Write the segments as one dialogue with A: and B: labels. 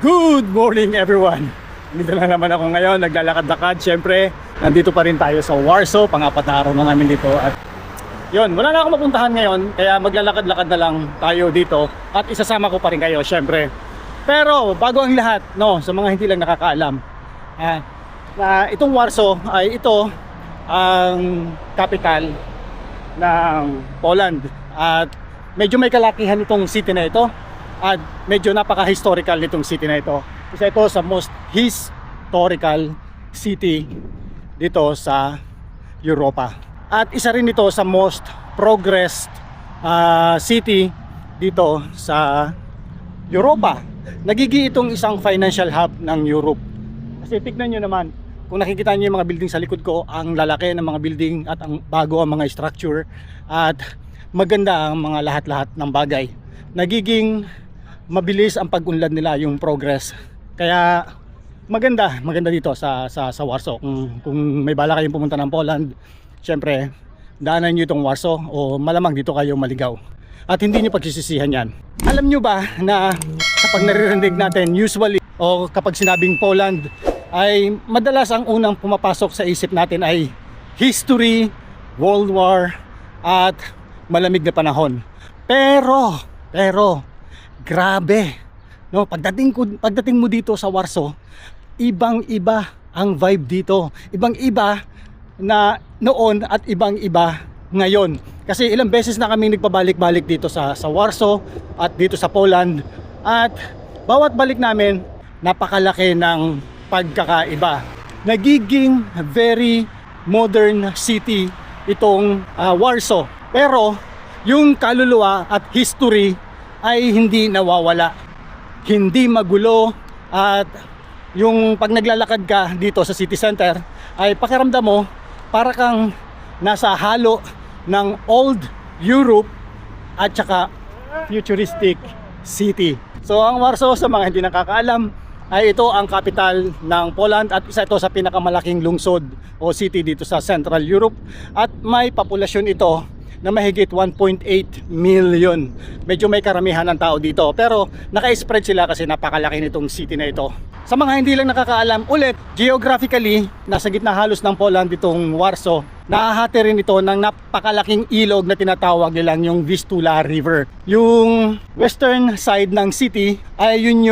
A: Good morning everyone! Dito na naman ako ngayon, naglalakad-lakad. Siyempre, nandito pa rin tayo sa Warsaw. Pang-apat na araw na namin dito. At yun, wala na akong mapuntahan ngayon. Kaya maglalakad-lakad na lang tayo dito. At isasama ko pa rin kayo, siyempre. Pero, bago ang lahat, no, sa mga hindi lang nakakaalam, na itong Warsaw ay ito ang capital ng Poland. At medyo may kalakihan itong city na ito. At medyo napaka-historical nitong city na ito. Isa ito sa most historical city dito sa Europa. At isa rin ito sa most progressed city dito sa Europa. Nagiging itong isang financial hub ng Europe. Kasi tignan nyo naman, kung nakikita nyo yung mga building sa likod ko, ang lalaki ng mga building at ang bago ang mga structure. At maganda ang mga lahat-lahat ng bagay. Nagiging mabilis ang pag-unlad nila, yung progress. Kaya maganda dito sa Warsaw. Kung may bala kayong pumunta ng Poland, syempre daanan nyo itong Warsaw o malamang dito kayo maligaw. At hindi nyo pagsisisihan yan. Alam nyo ba na kapag naririnig natin usually o kapag sinabing Poland, ay madalas ang unang pumapasok sa isip natin ay history, World War at malamig na panahon. Pero grabe, no, pagdating mo dito sa Warsaw, ibang-iba ang vibe dito. Ibang-iba na noon at ibang-iba ngayon. Kasi ilang beses na kami nagpabalik-balik dito sa Warsaw at dito sa Poland. At bawat balik namin, napakalaki ng pagkakaiba. Nagiging very modern city itong Warsaw. Pero yung kaluluwa at history ay hindi nawawala. Hindi magulo. At yung pag naglalakad ka dito sa city center, ay pakiramdam mo para kang nasa halo ng old Europe at saka futuristic city. So ang Warsaw, sa mga hindi nakakaalam, ay ito ang capital ng Poland at isa ito sa pinakamalaking lungsod o city dito sa Central Europe. At may populasyon ito na mahigit 1.8 million. Medyo may karamihan ng tao dito, pero naka-spread sila kasi napakalaki nitong city na ito. Sa mga hindi lang nakakaalam, ulit, geographically, nasa gitna halos ng Poland itong Warsaw. Nahahati rin ito ng napakalaking ilog na tinatawag nilang yung Vistula River. Yung western side ng city ay yun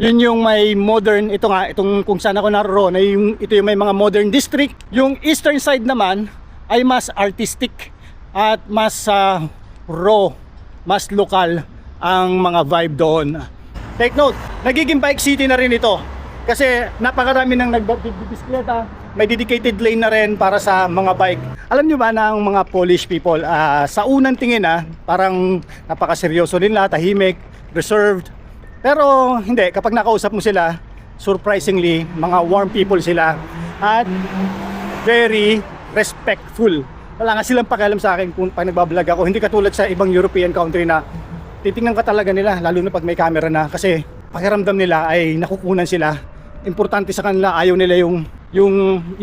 A: yung may modern, itong kung saan ako naroon, ay ito yung may mga modern district. Yung eastern side naman ay mas artistic at mas raw, mas lokal ang mga vibe doon. Take note, nagiging bike city na rin ito kasi napakarami ng nagbibisikleta. May dedicated lane na rin para sa mga bike. Alam nyo ba na ang mga Polish people, sa unang tingin parang napakaseryoso nila, tahimik, reserved. Pero hindi, kapag nakausap mo sila, surprisingly, mga warm people sila at very respectful. Wala nga silang pakialam sa akin kung pag nagbablog ako. Hindi katulad sa ibang European country na titingnan ka talaga nila, lalo na pag may camera na, kasi pakiramdam nila ay nakukunan sila. Importante sa kanila, ayaw nila yung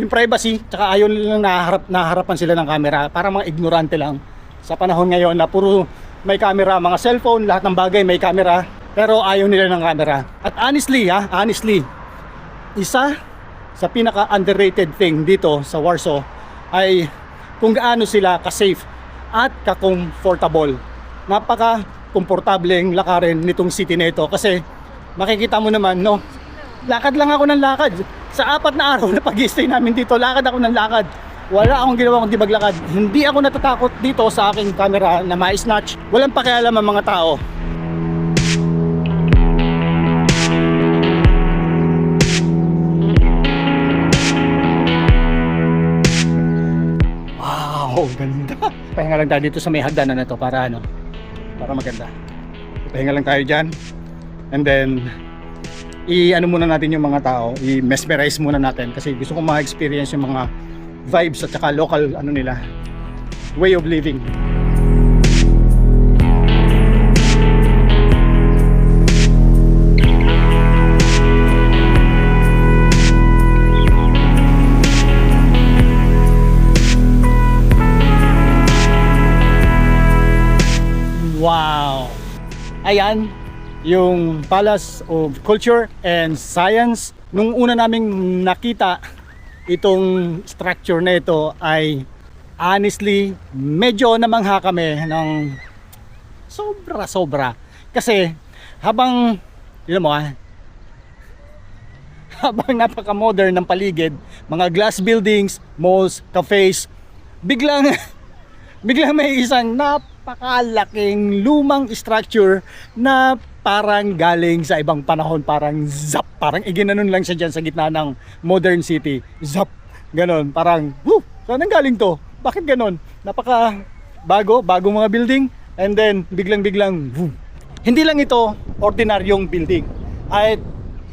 A: privacy, tsaka ayaw nila nahaharapan sila ng camera. Para mga ignorante lang sa panahon ngayon na puro may camera, mga cellphone, lahat ng bagay may camera, pero ayaw nila ng camera. At honestly, isa sa pinaka underrated thing dito sa Warsaw ay kung gaano sila ka-safe at ka-comfortable. Napaka-komportableng lakarin nitong city na ito kasi makikita mo naman, no, lakad lang ako ng lakad. Sa 4 na araw na pag-stay namin dito, lakad ako ng lakad. Wala akong ginawa kundi maglakad. Hindi ako natatakot dito sa aking camera na ma-snatch. Walang pakialam ang mga tao. Wow, ganda. Pahinga lang tayo dito sa may hagdanan na to para maganda. Pahinga lang tayo dyan. And then i-ano muna natin yung mga tao, i-mesmerize muna natin kasi gusto ko ma-experience yung mga vibes at saka local nila, way of living. Wow! Ayan, yung Palace of Culture and Science. Nung una naming nakita itong structure na ito ay honestly medyo namangha kami ng sobra. Kasi habang habang napaka-modern ng paligid, mga glass buildings, malls, cafes, biglang may isang napakalaking lumang structure na parang galing sa ibang panahon, parang zap, parang iginanon lang siya dyan sa gitna ng modern city, zap, ganon, parang saan galing to? Bakit ganon? Napaka bagong mga building, and then biglang hindi lang ito ordinaryong building, ay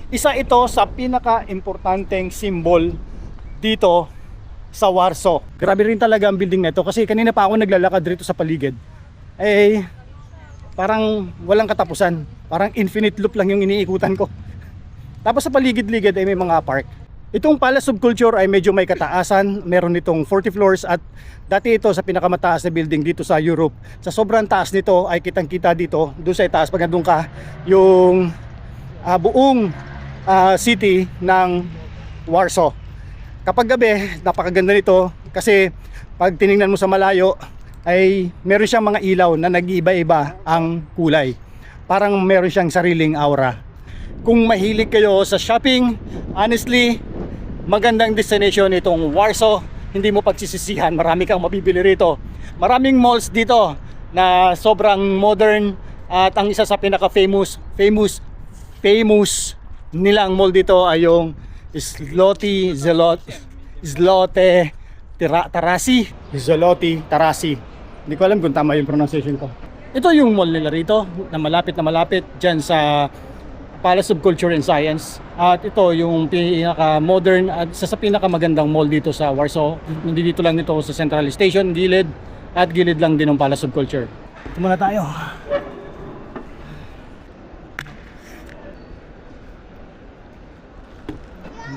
A: isa ito sa pinaka-importanteng symbol dito sa Warsaw. Grabe rin talaga ang building na ito, kasi kanina pa ako naglalakad dito sa paligid, parang walang katapusan, parang infinite loop lang yung iniikutan ko. Tapos sa paligid-ligid ay may mga park. Itong Palace of Culture ay medyo may kataasan, meron itong 40 floors, at dati ito sa pinakamataas na building dito sa Europe. Sa sobrang taas nito ay kitang-kita dito, doon sa itaas pag nandun ka, yung buong city ng Warsaw. Kapag gabi, napakaganda nito kasi pag tiningnan mo sa malayo ay meron siyang mga ilaw na nag-iiba-iba ang kulay. Parang meron siyang sariling aura. Kung mahilig kayo sa shopping, honestly, magandang destination itong Warsaw. Hindi mo pagsisisihan, marami kang mabibili rito. Maraming malls dito na sobrang modern, at ang isa sa pinaka-famous nilang mall dito ay yung Zloty Tarasi. Hindi ko alam kung tama yung pronunciation ko. Ito yung mall nila rito na malapit dyan sa Palace of Culture and Science. At ito yung pinaka-modern at isa sa pinakamagandang mall dito sa Warsaw. Nandito lang ito sa Central Station, gilid lang din ng Palace of Culture. Ito muna tayo.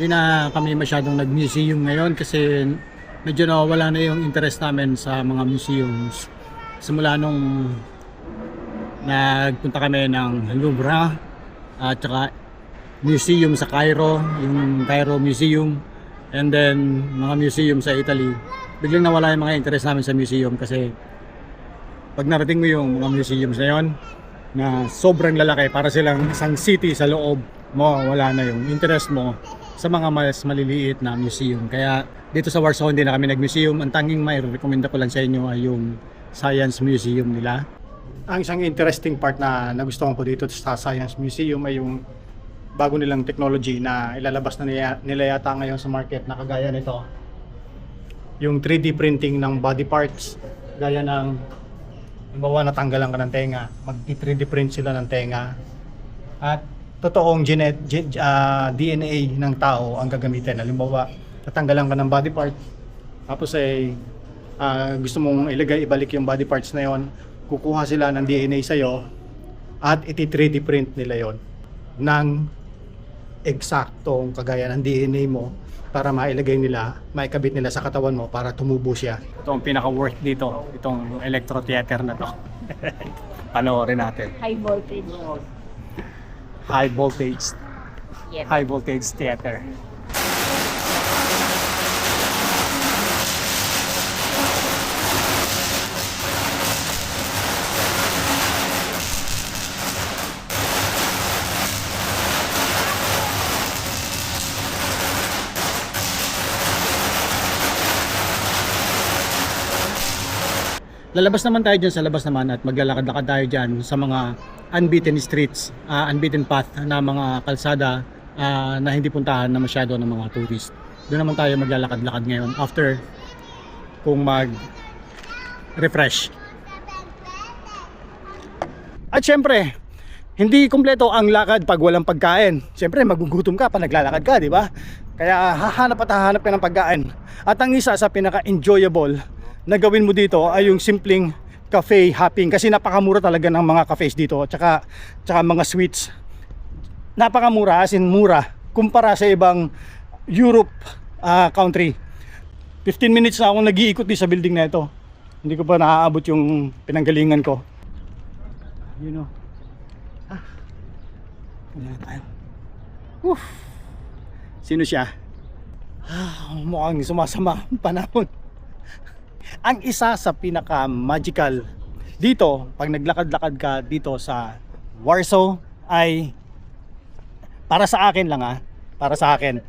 A: Hindi na kami masyadong nag-museum ngayon kasi medyo nawawala na yung interest namin sa mga museums. Simula nung nagpunta kami ng Louvre at saka museum sa Cairo, yung Cairo Museum, and then mga museum sa Italy. Biglang nawala yung mga interest namin sa museum kasi pag narating mo yung mga museums na yun na sobrang lalaki, para silang isang city sa loob mo, wala na yung interest mo sa mga mas maliliit na museum. Kaya dito sa Warsaw hindi na kami nag-museum. Ang tanging may recommenda ko lang sa inyo ay yung Science Museum nila. Ang isang interesting part na nagustuhan ko dito sa Science Museum ay yung bago nilang technology na ilalabas na nila yata ngayon sa market, na kagaya nito. Yung 3D printing ng body parts, gaya ng halimbawa natanggalan ka ng tenga, mag-3D print sila ng tenga. At totoong DNA ng tao ang gagamitin. Halimbawa, tatanggalan ka ng body part, tapos gusto mong ibalik yung body parts na yon, kukuha sila ng DNA sa'yo at iti-3D print nila yon ng eksaktong kagaya ng DNA mo para maikabit nila sa katawan mo para tumubo siya. Ito ang pinaka-work dito, itong electro theater na to. Panoorin natin.
B: High voltage. Yes.
A: High voltage theater. Lalabas naman tayo dyan sa labas naman at maglalakad-lakad tayo dyan sa mga unbeaten streets, unbeaten path na mga kalsada na hindi puntahan na masyado ng mga tourist. Doon naman tayo maglalakad-lakad ngayon after kung mag-refresh. At syempre, hindi kumpleto ang lakad pag walang pagkain. Syempre, magugutom ka pa naglalakad ka, di ba? Kaya hahanap ka ng pagkain. At ang isa sa pinaka-enjoyable na gawin mo dito ay yung simpleng cafe hopping, kasi napakamura talaga ng mga cafes dito, tsaka mga sweets. Napakamura, as in mura kumpara sa ibang Europe country. 15 minutes na akong nag-iikot sa building na ito, hindi ko pa naaabot yung pinanggalingan ko. Ayan tayo. Woof. Sino siya? Mukhang sumasama ang panahon. Ang isa sa pinaka-magical dito, pag naglakad-lakad ka dito sa Warsaw, ay para sa akin lang para sa akin,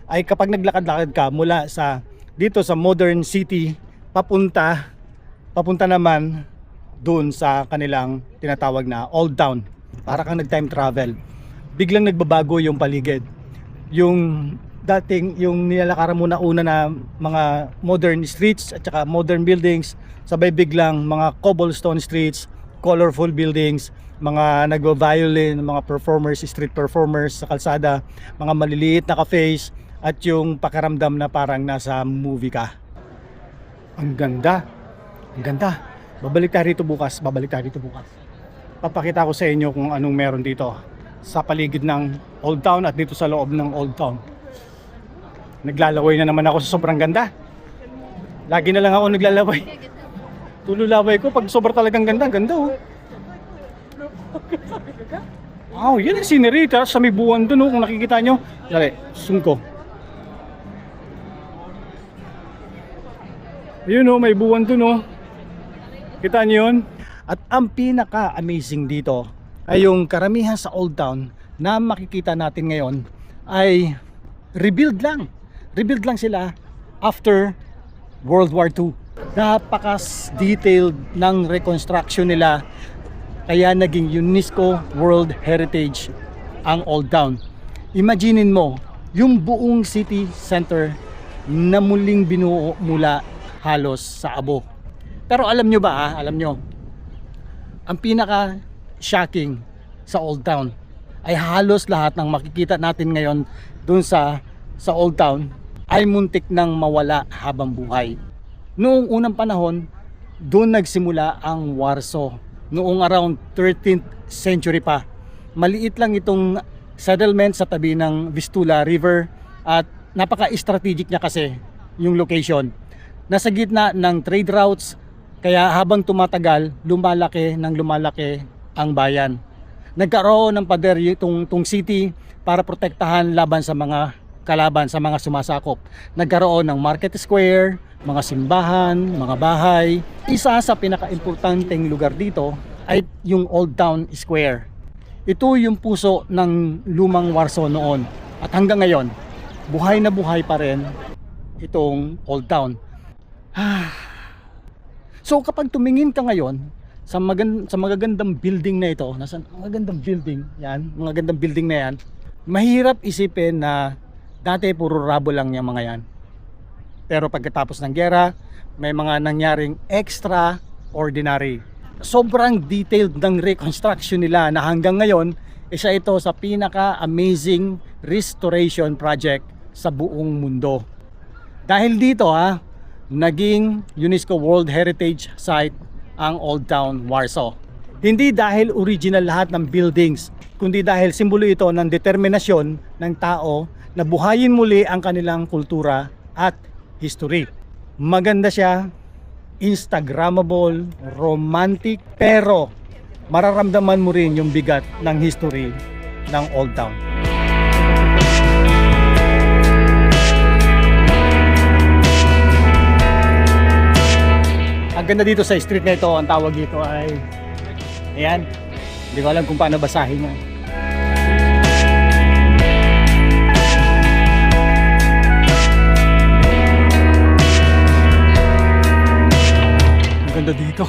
A: ay kapag naglakad-lakad ka mula sa dito sa modern city papunta naman doon sa kanilang tinatawag na old town, para kang nag-time travel. Biglang nagbabago yung paligid. Yung dating yung nilalakaran mo na una na mga modern streets at saka modern buildings, sabay biglang mga cobblestone streets, colorful buildings, mga nagvo-violin, mga performers, street performers sa kalsada, mga maliliit na cafes, at yung pakiramdam na parang nasa movie ka. Ang ganda. Ang ganda. Babalik tayo rito bukas. Papakita ko sa inyo kung anong meron dito sa paligid ng Old Town at dito sa loob ng Old Town. Naglalaway na naman ako sa sobrang ganda. Lagi na lang ako naglalaway. Tululaway ko pag sobrang talagang ganda. Ganda oh. Wow, yan ang scenery. Sa may buwan dun oh, kung nakikita nyo. Dali, zoom ko. Ayun oh, may buwan dun oh. Kita nyo yun? At ang pinaka-amazing dito ay yung karamihan sa Old Town na makikita natin ngayon ay rebuild lang. Rebuild lang sila after World War II. Napaka-detailed ng reconstruction nila, kaya naging UNESCO World Heritage ang Old Town. Imaginin mo yung buong city center na muling binuo mula halos sa abo. Pero alam nyo ba, alam nyo, ang pinaka shocking sa Old Town ay halos lahat ng makikita natin ngayon dun sa Old Town ay muntik nang mawala habang buhay. Noong unang panahon, doon nagsimula ang Warsaw. Noong around 13th century pa. Maliit lang itong settlement sa tabi ng Vistula River at napaka-strategic niya kasi yung location. Nasa gitna ng trade routes, kaya habang tumatagal, lumalaki ang bayan. Nagkaroon ng pader itong city para protektahan laban sa mga kalaban, sa mga sumasakop. Nagkaroon ng market square, mga simbahan, mga bahay. Isa sa pinaka-importanteng lugar dito ay yung Old Town Square. Ito yung puso ng lumang Warsaw noon. At hanggang ngayon, buhay na buhay pa rin itong Old Town. So kapag tumingin ka ngayon sa magagandang building na ito, nasa magagandang building, yan, mga gandang building na yan, mahirap isipin na dati puro rabo lang yung mga yan. Pero pagkatapos ng giyera, may mga nangyaring extraordinary. Sobrang detailed ng reconstruction nila na hanggang ngayon, isa ito sa pinaka-amazing restoration project sa buong mundo. Dahil dito naging UNESCO World Heritage Site ang Old Town Warsaw. Hindi dahil original lahat ng buildings, kundi dahil simbolo ito ng determinasyon ng tao na buhayin muli ang kanilang kultura at history. Maganda siya, Instagrammable, romantic, pero mararamdaman mo rin yung bigat ng history ng Old Town. Ang ganda dito sa street na ito, ang tawag dito ay ayan, hindi ko alam kung paano basahin yan. Ang ganda dito.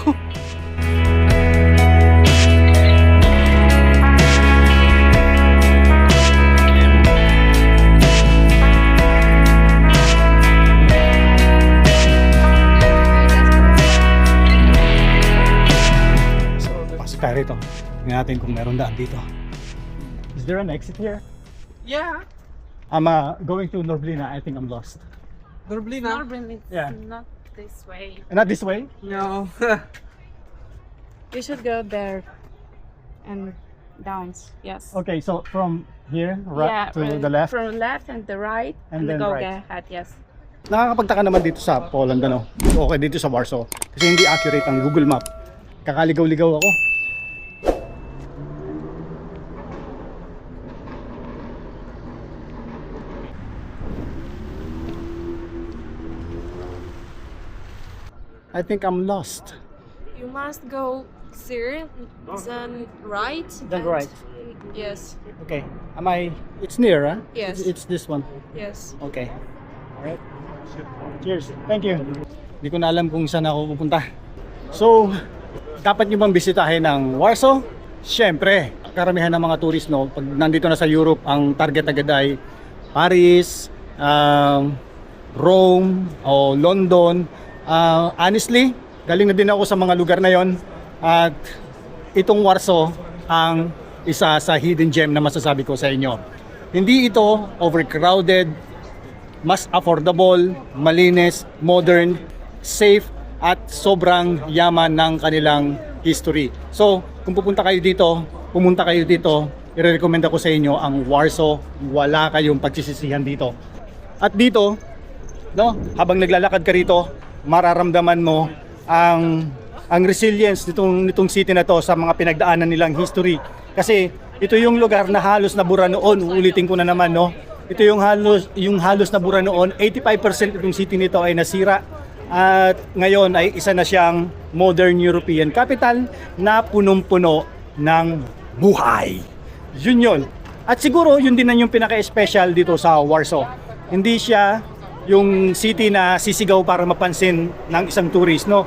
A: Tayo rito. Tingnan natin kung meron daan dito. Is there an exit here?
B: Yeah.
A: I'm going to Norblina. I think I'm lost.
B: Norblina?
C: Norblina, it's
A: Yeah.
C: not this way.
A: Not this way?
B: No.
C: You should go there and down. Yes.
A: Okay, so from here right to
C: from-
A: the left.
C: From left and the right,
A: And
C: and,
A: then
C: go
A: right.
C: ahead. Yes.
A: Nakakapagtaka naman dito sa Poland, ano? Okay, dito sa Warsaw. Kasi hindi accurate ang Google Map. Kakaligaw-ligaw ako. I think I'm lost.
D: You must go there, then right.
A: Then
D: and-
A: right.
D: Yes.
A: Okay. It's near, huh?
D: Yes.
A: It's this one.
D: Yes.
A: Okay. Alright. Cheers. Thank you. Hindi ko na alam kung saan ako pupunta. So, dapat nyo bang bisitahin ng Warsaw? Siyempre, karamihan ng mga tourist, no, pag nandito na sa Europe, ang target agad ay Paris, Rome, o London. Honestly, galing na din ako sa mga lugar na yon. At itong Warsaw ang isa sa hidden gem na masasabi ko sa inyo. Hindi ito overcrowded, mas affordable, malinis, modern, safe, at sobrang yaman ng kanilang history. So, kung pumunta kayo dito, i-recommend ako sa inyo ang Warsaw. Wala kayong pagsisisihan dito. At dito, no, habang naglalakad ka rito, mararamdaman mo ang resilience nitong city na to sa mga pinagdaanan nilang history. Kasi ito yung lugar na halos nabura noon. Uulitin ko na naman, no. Ito yung halos nabura noon. 85% itong city nito ay nasira. At ngayon ay isa na siyang modern European capital na punong-puno ng buhay. Yun. At siguro yun din na yung pinaka-special dito sa Warsaw. Hindi siya yung city na sisigaw para mapansin ng isang tourist, no.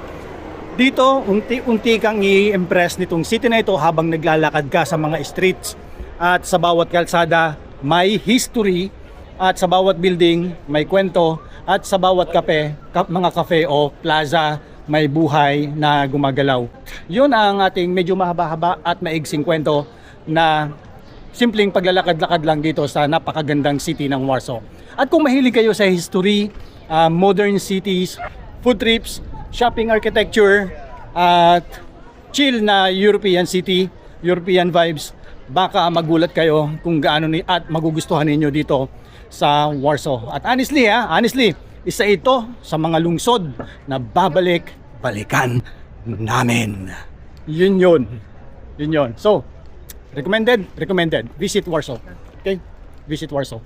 A: Dito, unti-unti kang i-impress nitong city na ito habang naglalakad ka sa mga streets. At sa bawat kalsada, may history. At sa bawat building, may kwento. At sa bawat mga cafe o plaza, may buhay na gumagalaw. Yun ang ating medyo mahaba-haba at maigsing kwento na simpleng paglalakad-lakad lang dito sa napakagandang city ng Warsaw. At kung mahilig kayo sa history, modern cities, food trips, shopping architecture, at chill na European city, European vibes, baka magulat kayo kung gaano at magugustuhan ninyo dito sa Warsaw. At honestly, isa ito sa mga lungsod na balikan namin. Yun. So, recommended. Visit Warsaw. Okay? Visit Warsaw.